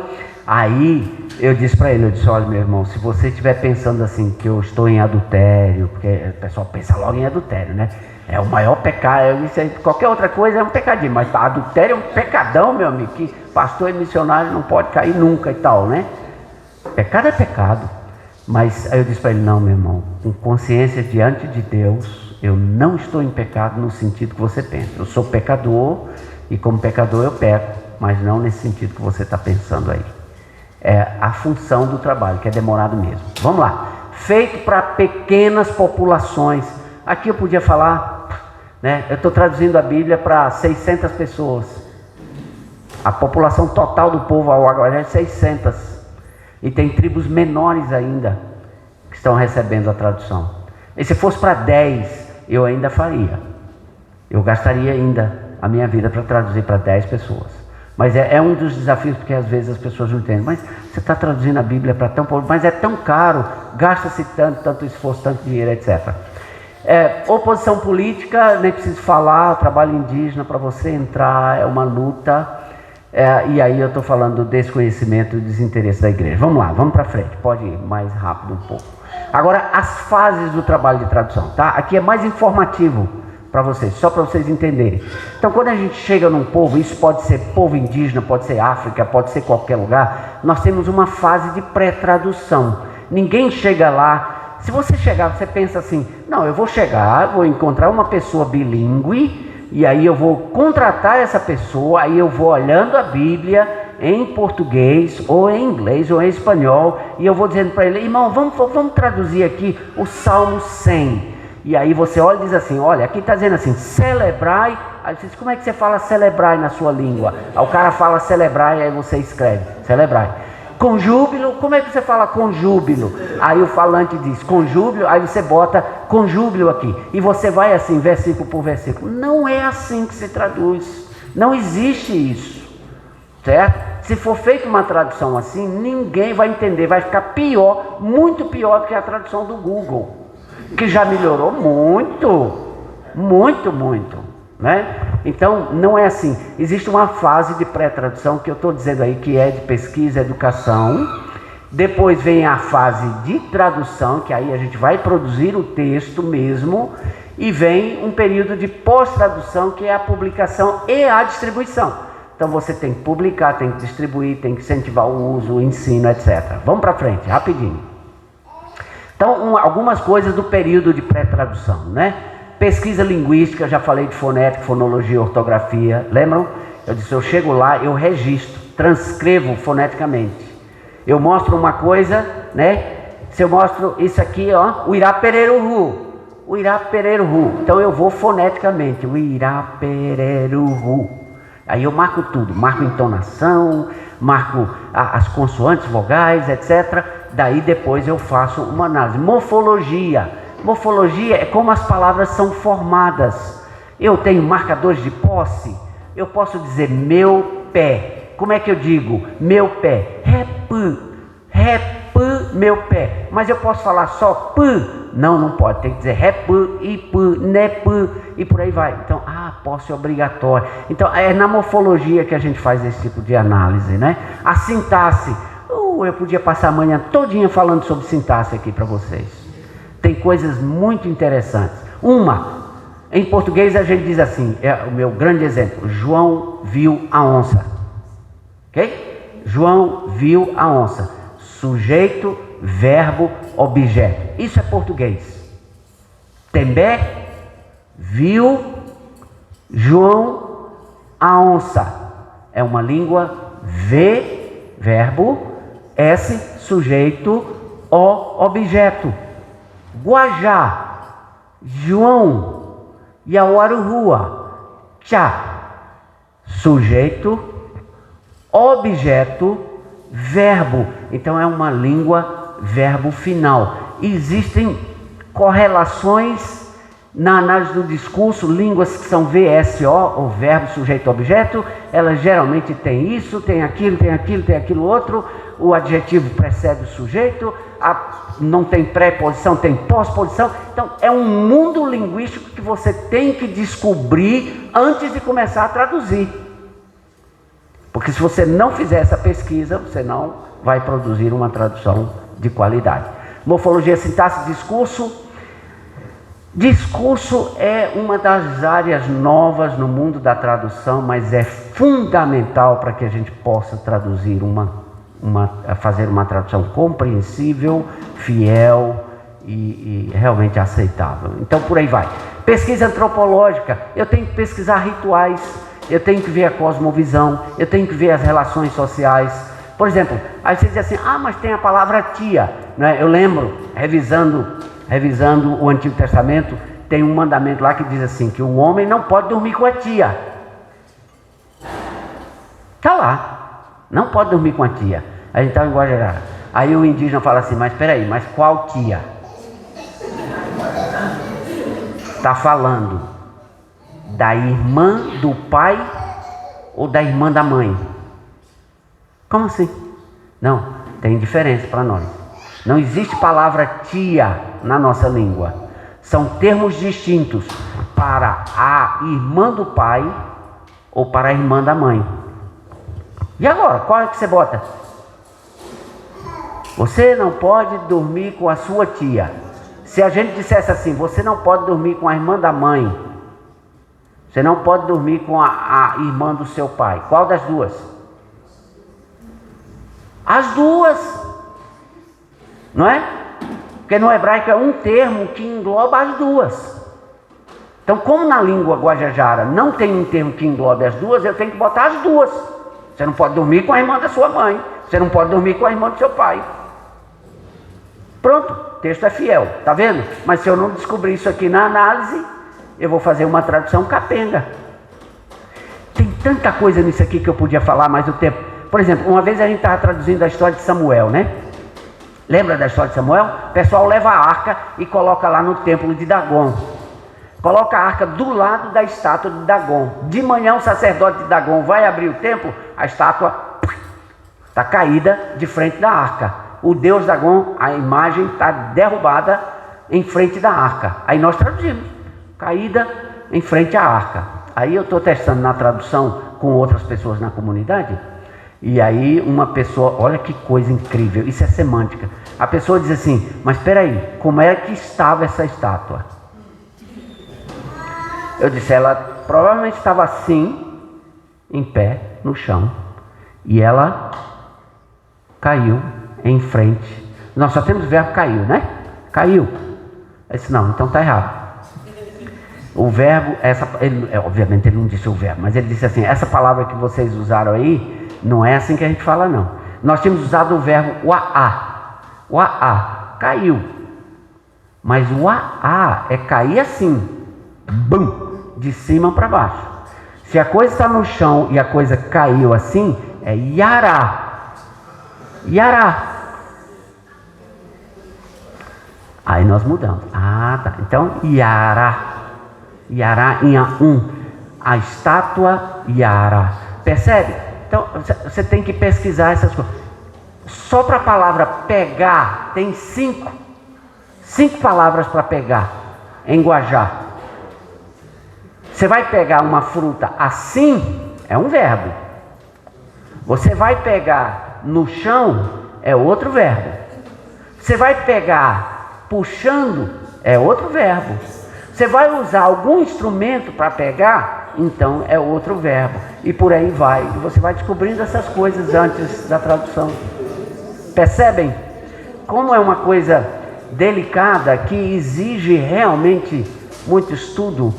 aí eu disse para ele, eu disse: olha, meu irmão, se você estiver pensando assim, que eu estou em adultério, porque o pessoal pensa logo em adultério, né? É o maior pecado, isso aí, qualquer outra coisa é um pecadinho, mas adultério é um pecadão, meu amigo, que pastor e missionário não pode cair nunca e tal, né? Pecado é pecado. Mas aí eu disse para ele: não, meu irmão, com consciência diante de Deus, eu não estou em pecado no sentido que você pensa. Eu sou pecador, e como pecador eu peco, mas não nesse sentido que você está pensando aí. É a função do trabalho, que é demorado mesmo. Vamos lá. Feito para pequenas populações. Aqui eu podia falar, né? Eu estou traduzindo a Bíblia para 600 pessoas. A população total do povo ao agora é 600. E tem tribos menores ainda que estão recebendo a tradução. E se fosse para 10, eu ainda faria. Eu gastaria ainda a minha vida para traduzir para 10 pessoas. Mas é um dos desafios, porque às vezes as pessoas não entendem. Mas você está traduzindo a Bíblia para tão pouco, mas é tão caro, gasta-se tanto esforço, tanto dinheiro, etc. Oposição política, nem preciso falar, trabalho indígena, para você entrar é uma luta, e aí eu estou falando do desconhecimento e desinteresse da igreja. Vamos lá, vamos para frente, pode ir mais rápido um pouco. Agora, as fases do trabalho de tradução, tá? Aqui é mais informativo para vocês, só para vocês entenderem. Então, quando a gente chega num povo, isso pode ser povo indígena, pode ser África, pode ser qualquer lugar, nós temos uma fase de pré-tradução. Ninguém chega lá. Se você chegar, você pensa assim: não, eu vou chegar, vou encontrar uma pessoa bilíngue, e aí eu vou contratar essa pessoa, aí eu vou olhando a Bíblia em português, ou em inglês, ou em espanhol, e eu vou dizendo para ele: irmão, vamos traduzir aqui o Salmo 100. E aí você olha e diz assim: olha, aqui está dizendo assim, celebrai. Aí você diz: como é que você fala celebrai na sua língua? Aí o cara fala celebrai, aí você escreve celebrai. Com júbilo, como é que você fala com júbilo? Aí o falante diz com júbilo, aí você bota com júbilo aqui. E você vai assim, versículo por versículo. Não é assim que se traduz. Não existe isso. Certo? Se for feita uma tradução assim, ninguém vai entender. Vai ficar pior, muito pior do que a tradução do Google, que já melhorou muito. Né? Então, não é assim. Existe uma fase de pré-tradução que eu estou dizendo aí, que é de pesquisa e educação. Depois vem a fase de tradução, que aí a gente vai produzir o texto mesmo. E vem um período de pós-tradução, que é a publicação e a distribuição. Então você tem que publicar, tem que distribuir, tem que incentivar o uso, o ensino, etc. Vamos para frente, rapidinho. Então, algumas coisas do período de pré-tradução, né? Pesquisa linguística, já falei de fonética, fonologia, ortografia, lembram? Eu disse: eu chego lá, eu registro, transcrevo foneticamente. Eu mostro uma coisa, né? Se eu mostro isso aqui, ó, o Irapereruhu, então eu vou foneticamente, o Irapereruhu. Aí eu marco tudo, marco entonação, marco as consoantes, vogais, etc. Daí depois eu faço uma análise. Morfologia é como as palavras são formadas. Eu tenho marcadores de posse. Eu posso dizer meu pé. Como é que eu digo meu pé? Rep meu pé. Mas eu posso falar só p? Não, não pode. Tem que dizer ré, p, i, p, né, p, e por aí vai. Então, posse obrigatória. Então, é na morfologia que a gente faz esse tipo de análise, né? A sintaxe. Eu podia passar a manhã todinha falando sobre sintaxe aqui para vocês. Tem coisas muito interessantes. Em português a gente diz assim, é o meu grande exemplo, João viu a onça. Ok? João viu a onça. Sujeito, verbo, objeto. Isso é português. Tembé viu João a onça. É uma língua V, verbo, S, sujeito, O, objeto. Guajá, João, Yawarurua, Tchá, sujeito, objeto, verbo. Então é uma língua verbo final. Existem correlações na análise do discurso, línguas que são VSO, ou verbo, sujeito, objeto. Elas geralmente têm isso, tem aquilo, tem aquilo, tem aquilo outro. O adjetivo precede o sujeito, não tem preposição, tem pós-posição. Então é um mundo linguístico que você tem que descobrir antes de começar a traduzir. Porque se você não fizer essa pesquisa, você não vai produzir uma tradução de qualidade. Morfologia, sintaxe, discurso. Discurso é uma das áreas novas no mundo da tradução, mas é fundamental para que a gente possa traduzir fazer uma tradução compreensível, fiel e realmente aceitável. Então por aí vai. Pesquisa antropológica, eu tenho que pesquisar rituais, eu tenho que ver a cosmovisão, eu tenho que ver as relações sociais. Por exemplo, aí você diz assim, mas tem a palavra tia, né? Eu lembro, revisando o Antigo Testamento, tem um mandamento lá que diz assim, que o homem não pode dormir com a tia. Está lá, não pode dormir com a tia. A gente está em Guajajara. Aí o indígena fala assim, mas peraí, mas qual tia? Está falando da irmã do pai ou da irmã da mãe? Como assim? Não, tem diferença para nós. Não existe palavra tia na nossa língua. São termos distintos para a irmã do pai ou para a irmã da mãe. E agora, qual é que você bota? Você não pode dormir com a sua tia. Se a gente dissesse assim, você não pode dormir com a irmã da mãe, você não pode dormir com a irmã do seu pai. Qual das duas? As duas. Não é? Porque no hebraico é um termo que engloba as duas. Então, como na língua guajajara não tem um termo que englobe as duas, eu tenho que botar as duas. Você não pode dormir com a irmã da sua mãe. Você não pode dormir com a irmã do seu pai. Pronto, o texto é fiel, tá vendo? Mas se eu não descobrir isso aqui na análise, eu vou fazer uma tradução capenga. Tem tanta coisa nisso aqui que eu podia falar, mas o tempo... Por exemplo, uma vez a gente estava traduzindo a história de Samuel, né? Lembra da história de Samuel? O pessoal leva a arca e coloca lá no templo de Dagon. Coloca a arca do lado da estátua de Dagon. De manhã o sacerdote de Dagon vai abrir o templo, a estátua está caída de frente da arca. O deus Dagon, a imagem está derrubada em frente da arca. Aí nós traduzimos, caída em frente à arca. Aí eu estou testando na tradução com outras pessoas na comunidade. E aí uma pessoa, olha que coisa incrível, isso é semântica. A pessoa diz assim, mas espera aí, como é que estava essa estátua? Eu disse, ela provavelmente estava assim, em pé, no chão. E ela caiu em frente. Nós só temos o verbo caiu, né? Caiu. Eu disse, não, então está errado. O verbo, obviamente ele não disse o verbo, mas ele disse assim, essa palavra que vocês usaram aí, não é assim que a gente fala não. Nós tínhamos usado o verbo uá. Uá, caiu. Mas o uá é cair assim, bum, de cima para baixo. Se a coisa está no chão e a coisa caiu assim, é yará. Yará. Aí nós mudamos. Tá. Então, yará. Yará em a estátua yará. Percebe? Então, você tem que pesquisar essas coisas. Só para a palavra pegar, tem cinco palavras para pegar, enguajar. Você vai pegar uma fruta assim, é um verbo. Você vai pegar no chão, é outro verbo. Você vai pegar puxando, é outro verbo. Você vai usar algum instrumento para pegar, então é outro verbo. E por aí vai. E você vai descobrindo essas coisas antes da tradução. Percebem? Como é uma coisa delicada que exige realmente muito estudo.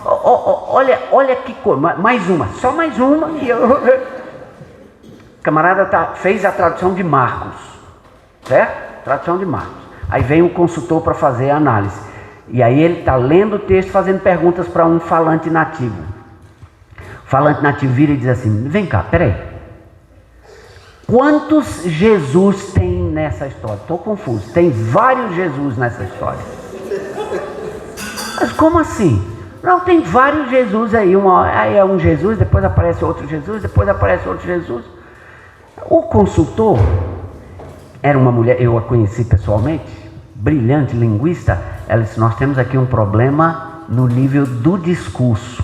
Olha que coisa. Mais uma, só mais uma. E o camarada fez a tradução de Marcos, certo? Tradução de Marcos. Aí vem um consultor para fazer a análise. E aí ele está lendo o texto, fazendo perguntas para um falante nativo. O falante nativo vira e diz assim: vem cá, peraí. Quantos Jesus tem nessa história? Estou confuso. Tem vários Jesus nessa história. Mas como assim? Não, tem vários Jesus aí. Aí é um Jesus, depois aparece outro Jesus, depois aparece outro Jesus. O consultor era uma mulher, eu a conheci pessoalmente, brilhante linguista. Ela disse: nós temos aqui um problema no nível do discurso.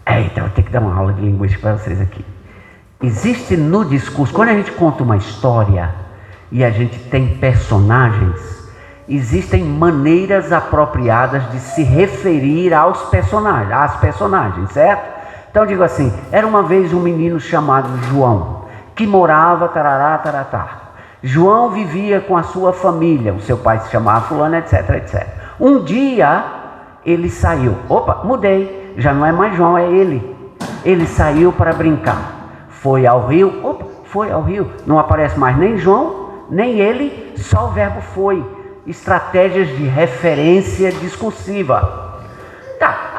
Então eu tenho que dar uma aula de linguística para vocês aqui. Existe no discurso, quando a gente conta uma história e a gente tem personagens, existem maneiras apropriadas de se referir às personagens, certo? Então eu digo assim: era uma vez um menino chamado João, que morava tarará, taratá. João vivia com a sua família, o seu pai se chamava fulano, etc, etc. Um dia ele saiu, mudei, já não é mais João, é ele. Ele saiu para brincar, foi ao rio, não aparece mais nem João, nem ele, só o verbo foi. Estratégias de referência discursiva.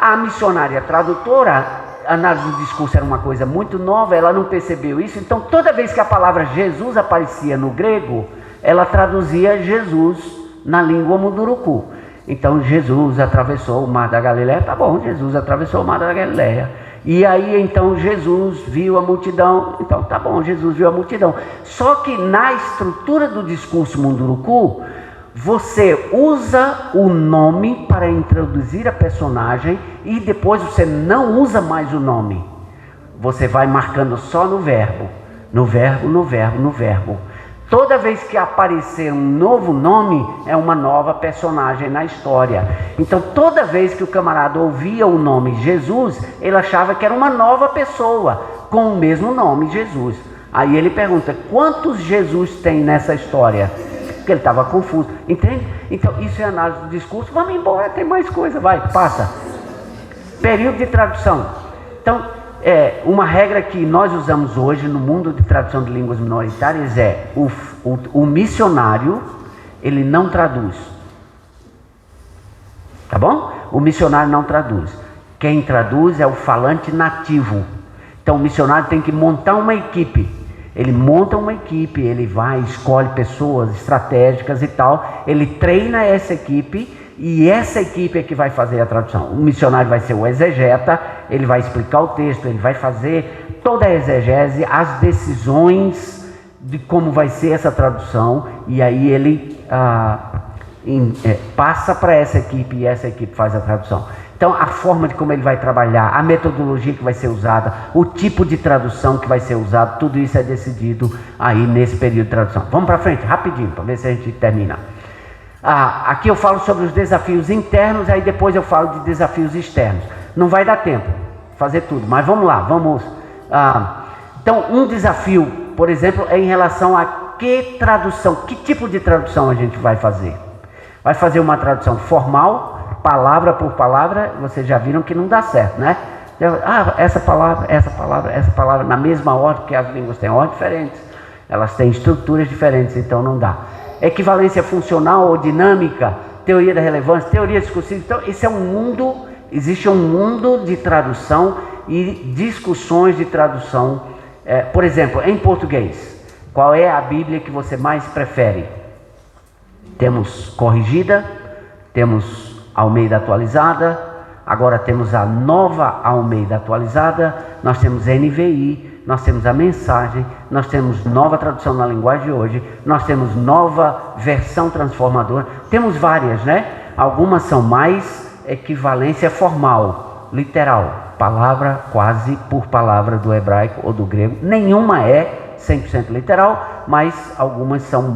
A missionária tradutora, a análise do discurso era uma coisa muito nova, ela não percebeu isso, então toda vez que a palavra Jesus aparecia no grego, ela traduzia Jesus na língua munduruku. Então Jesus atravessou o mar da Galileia, tá bom, Jesus atravessou o mar da Galileia. E aí então Jesus viu a multidão, então tá bom, Jesus viu a multidão. Só que na estrutura do discurso munduruku, você usa o nome para introduzir a personagem e depois você não usa mais o nome. Você vai marcando só no verbo. Toda vez que aparecer um novo nome, é uma nova personagem na história. Então toda vez que o camarada ouvia o nome Jesus, ele achava que era uma nova pessoa com o mesmo nome, Jesus. Aí ele pergunta: quantos Jesus tem nessa história? Porque ele estava confuso, entende? Então isso é análise do discurso. Vamos embora, tem mais coisa, vai, passa. Período de tradução. Então, uma regra que nós usamos hoje no mundo de tradução de línguas minoritárias é o missionário, ele não traduz. Tá bom? O missionário não traduz. Quem traduz é o falante nativo. Então o missionário tem que montar uma equipe. Ele monta uma equipe, ele vai, escolhe pessoas estratégicas e tal, ele treina essa equipe e essa equipe é que vai fazer a tradução. O missionário vai ser o exegeta, ele vai explicar o texto, ele vai fazer toda a exegese, as decisões de como vai ser essa tradução, e aí ele passa para essa equipe e essa equipe faz a tradução. Então a forma de como ele vai trabalhar, a metodologia que vai ser usada, o tipo de tradução que vai ser usado, tudo isso é decidido aí nesse período de tradução. Vamos para frente, rapidinho, para ver se a gente termina. Aqui eu falo sobre os desafios internos, aí depois eu falo de desafios externos. Não vai dar tempo fazer tudo, mas vamos lá, então um desafio, por exemplo, é em relação a que tradução, que tipo de tradução a gente vai fazer. Vai fazer uma tradução formal, palavra por palavra, vocês já viram que não dá certo, né? Essa palavra, na mesma ordem, porque as línguas têm ordens diferentes, elas têm estruturas diferentes, então não dá. Equivalência funcional ou dinâmica, teoria da relevância, teoria discursiva. Então esse é um mundo, existe um mundo de tradução e discussões de tradução. Por exemplo, em português, qual é a Bíblia que você mais prefere? Temos corrigida, temos Almeida atualizada, Agora temos a Nova Almeida atualizada, nós temos NVI, nós temos a Mensagem, nós temos Nova Tradução na Linguagem de Hoje, nós temos Nova Versão Transformadora, temos várias, né? Algumas são mais equivalência formal, literal, palavra quase por palavra do hebraico ou do grego. Nenhuma é 100% literal, mas algumas são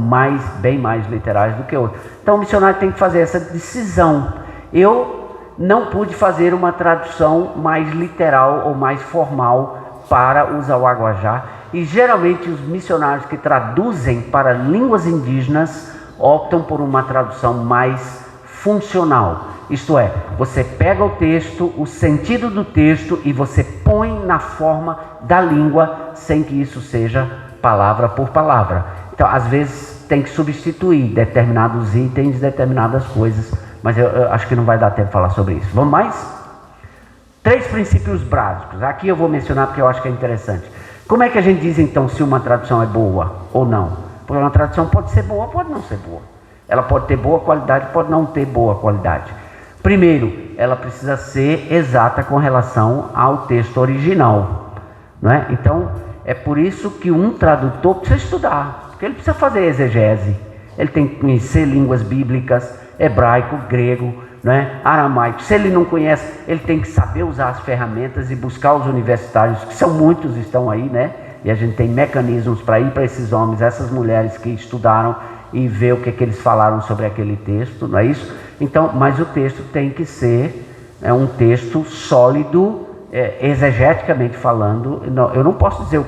bem mais literais do que outras. Então o missionário tem que fazer essa decisão. Eu não pude fazer uma tradução mais literal ou mais formal para o Zauaguajá, e geralmente os missionários que traduzem para línguas indígenas optam por uma tradução mais funcional. Isto é, você pega o texto, o sentido do texto, e você põe na forma da língua, sem que isso seja palavra por palavra. Então, às vezes, tem que substituir determinados itens, determinadas coisas, mas eu acho que não vai dar tempo de falar sobre isso. Vamos mais? 3 princípios básicos. Aqui eu vou mencionar porque eu acho que é interessante. Como é que a gente diz, então, se uma tradução é boa ou não? Porque uma tradução pode ser boa, pode não ser boa. Ela pode ter boa qualidade, pode não ter boa qualidade. Primeiro, ela precisa ser exata com relação ao texto original, não é? Então, é por isso que um tradutor precisa estudar, porque ele precisa fazer exegese, ele tem que conhecer línguas bíblicas, hebraico, grego, né, aramaico. Se ele não conhece, ele tem que saber usar as ferramentas e buscar os universitários, que são muitos, estão aí, né? E a gente tem mecanismos para ir para esses homens, essas mulheres que estudaram, e ver o que eles falaram sobre aquele texto, não é isso? Então, mas o texto tem que ser um texto sólido, exegeticamente falando. Não, eu não posso dizer o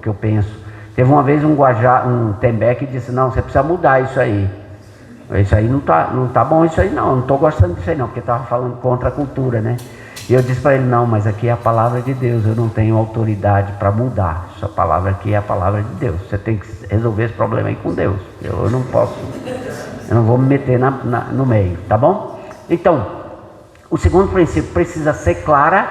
que eu penso. Teve uma vez um Tembé que disse, não, você precisa mudar isso aí. Isso aí não tá bom, isso aí não estou gostando disso aí não, porque estava falando contra a cultura, né? E eu disse para ele, não, mas aqui é a palavra de Deus, eu não tenho autoridade para mudar. Essa palavra aqui é a palavra de Deus. Você tem que resolver esse problema aí com Deus. Eu não posso, eu não vou me meter no meio, tá bom? Então, o segundo princípio precisa ser clara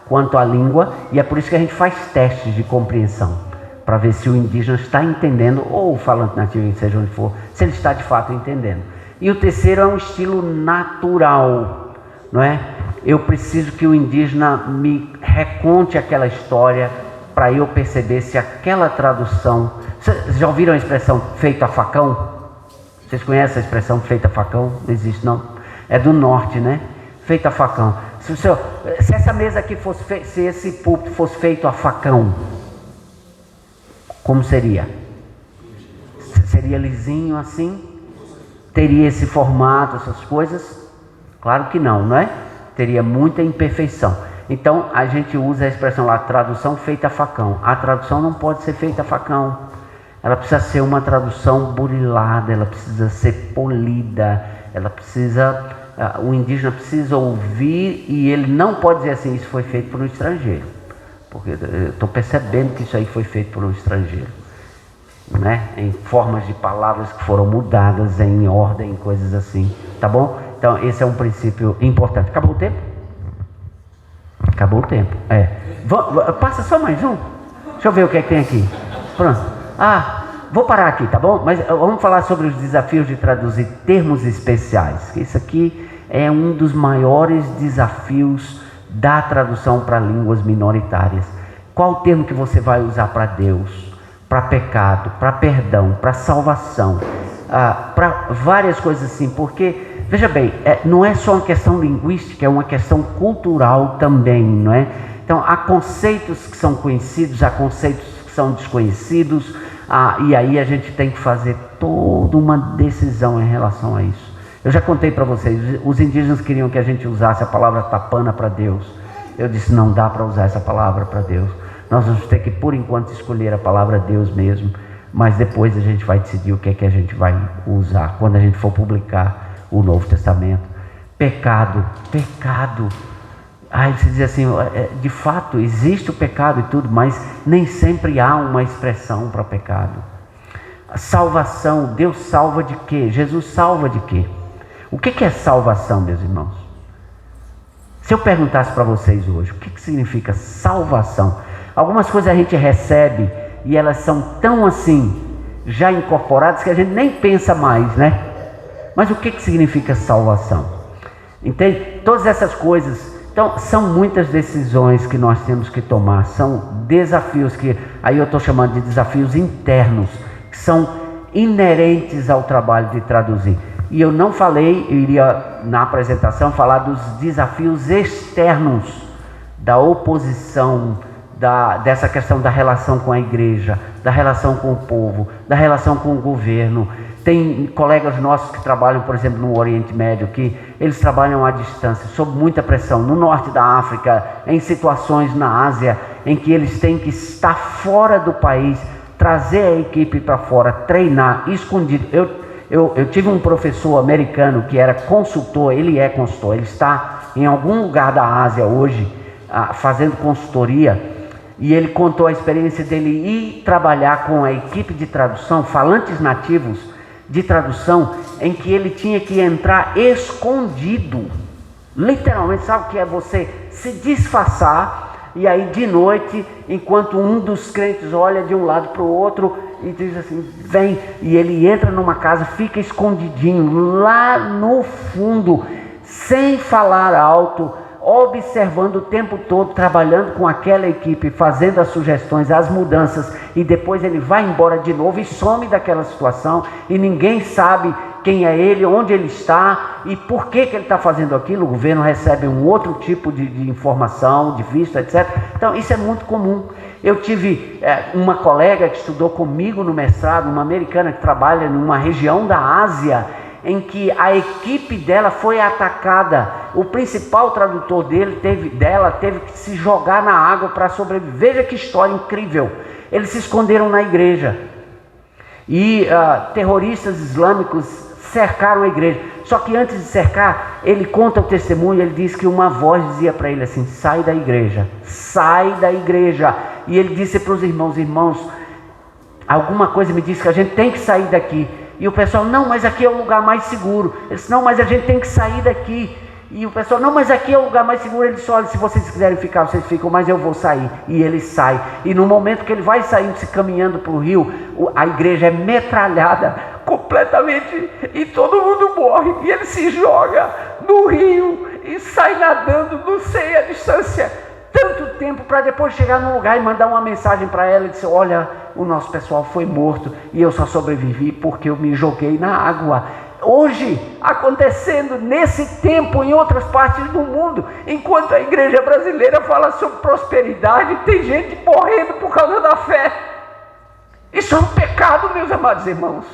quanto à língua, e é por isso que a gente faz testes de compreensão, para ver se o indígena está entendendo, ou o falante nativo, seja onde for, se ele está de fato entendendo. E o terceiro é um estilo natural, não é? Eu preciso que o indígena me reconte aquela história para eu perceber se aquela tradução... Vocês já ouviram a expressão feito a facão? Vocês conhecem a expressão feito a facão? Não existe não. É do norte, né? Feito a facão. Se essa mesa aqui fosse se esse púlpito fosse feito a facão, como seria? Seria lisinho assim? Teria esse formato, essas coisas? Claro que não, não é? Teria muita imperfeição. Então a gente usa a expressão lá, tradução feita a facão. A tradução não pode ser feita a facão. Ela precisa ser uma tradução burilada, ela precisa ser polida, ela precisa... O indígena precisa ouvir, e ele não pode dizer assim, isso foi feito por um estrangeiro. Porque eu estou percebendo que isso aí foi feito por um estrangeiro, né? Em formas de palavras que foram mudadas em ordem, coisas assim, tá bom? Então esse é um princípio importante. Acabou o tempo? Acabou o tempo, passa só mais um. Deixa eu ver o que é que tem aqui. Pronto. Vou parar aqui, tá bom? Mas vamos falar sobre os desafios de traduzir termos especiais. Isso aqui é um dos maiores desafios da tradução para línguas minoritárias. Qual o termo que você vai usar para Deus, para pecado, para perdão, para salvação, para várias coisas assim? Porque, veja bem, não é só uma questão linguística, é uma questão cultural também, não é? Então, há conceitos que são conhecidos, há conceitos que são desconhecidos, e aí a gente tem que fazer toda uma decisão em relação a isso. Eu já contei para vocês, os indígenas queriam que a gente usasse a palavra tapana para Deus. Eu disse, não dá para usar essa palavra para Deus. Nós vamos ter que, por enquanto, escolher a palavra Deus mesmo, mas depois a gente vai decidir o que é que a gente vai usar, quando a gente for publicar o Novo Testamento. Pecado. Aí você diz assim, de fato, existe o pecado e tudo, mas nem sempre há uma expressão para pecado. A salvação, Deus salva de quê? Jesus salva de quê? O que é salvação, meus irmãos? Se eu perguntasse para vocês hoje, o que significa salvação? Algumas coisas a gente recebe e elas são tão assim, já incorporadas, que a gente nem pensa mais, né? Mas o que significa salvação? Entende? Todas essas coisas. Então, são muitas decisões que nós temos que tomar, são desafios que, aí eu estou chamando de desafios internos, que são inerentes ao trabalho de traduzir. E eu não falei, eu iria na apresentação falar dos desafios externos, da oposição, dessa questão da relação com a igreja, da relação com o povo, da relação com o governo. Tem colegas nossos que trabalham, por exemplo, no Oriente Médio, que eles trabalham à distância, sob muita pressão, no norte da África, em situações na Ásia, em que eles têm que estar fora do país, trazer a equipe para fora, treinar, escondido. Eu tive um professor americano que era consultor, ele está em algum lugar da Ásia hoje, fazendo consultoria, e ele contou a experiência dele ir trabalhar com a equipe de tradução, falantes nativos de tradução, em que ele tinha que entrar escondido, literalmente. Sabe o que é você se disfarçar, e aí de noite, enquanto um dos crentes olha de um lado para o outro e diz assim, vem, e ele entra numa casa, fica escondidinho lá no fundo, sem falar alto, observando o tempo todo, trabalhando com aquela equipe, fazendo as sugestões, as mudanças, e depois ele vai embora de novo e some daquela situação, e ninguém sabe quem é ele, onde ele está e por que ele está fazendo aquilo. O governo recebe um outro tipo de informação, de vista, etc. Então isso é muito comum. Eu tive uma colega que estudou comigo no mestrado, uma americana que trabalha numa região da Ásia, em que a equipe dela foi atacada. O principal tradutor dela teve que se jogar na água para sobreviver. Veja que história incrível. Eles se esconderam na igreja e terroristas islâmicos cercaram a igreja. Só que antes de cercar, ele conta o testemunho. Ele diz que uma voz dizia para ele assim, sai da igreja, sai da igreja. E ele disse para os irmãos, alguma coisa me disse que a gente tem que sair daqui. E o pessoal, não, mas aqui é o lugar mais seguro. Ele disse, não, mas a gente tem que sair daqui. E o pessoal, não, mas aqui é o lugar mais seguro. Ele disse, olha, se vocês quiserem ficar, vocês ficam, mas eu vou sair. E ele sai. E no momento que ele vai saindo, se caminhando para o rio, a igreja é metralhada completamente e todo mundo morre. E ele se joga no rio e sai nadando, não sei a distância, tanto tempo, para depois chegar num lugar e mandar uma mensagem para ela e dizer, olha, o nosso pessoal foi morto e eu só sobrevivi porque eu me joguei na água. Hoje, acontecendo nesse tempo em outras partes do mundo, enquanto a igreja brasileira fala sobre prosperidade, tem gente morrendo por causa da fé. Isso é um pecado, meus amados irmãos.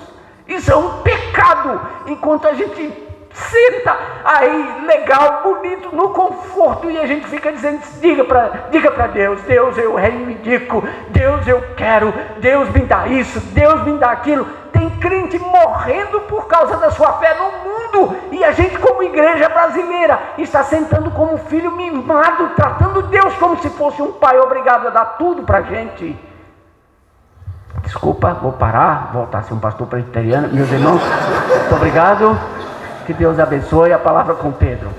Isso é um pecado, enquanto a gente senta aí legal, bonito, no conforto, e a gente fica dizendo, diga para Deus, Deus eu reivindico, Deus eu quero, Deus me dá isso, Deus me dá aquilo. Tem crente morrendo por causa da sua fé no mundo, e a gente como igreja brasileira está sentando como filho mimado, tratando Deus como se fosse um pai obrigado a dar tudo para a gente. Desculpa, vou parar, voltar a ser um pastor presbiteriano. Meus irmãos, muito obrigado. Que Deus abençoe. A palavra com Pedro.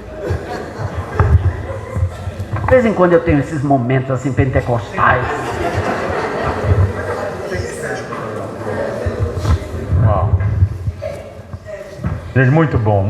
De vez em quando eu tenho esses momentos assim pentecostais. Uau. Gente, muito bom.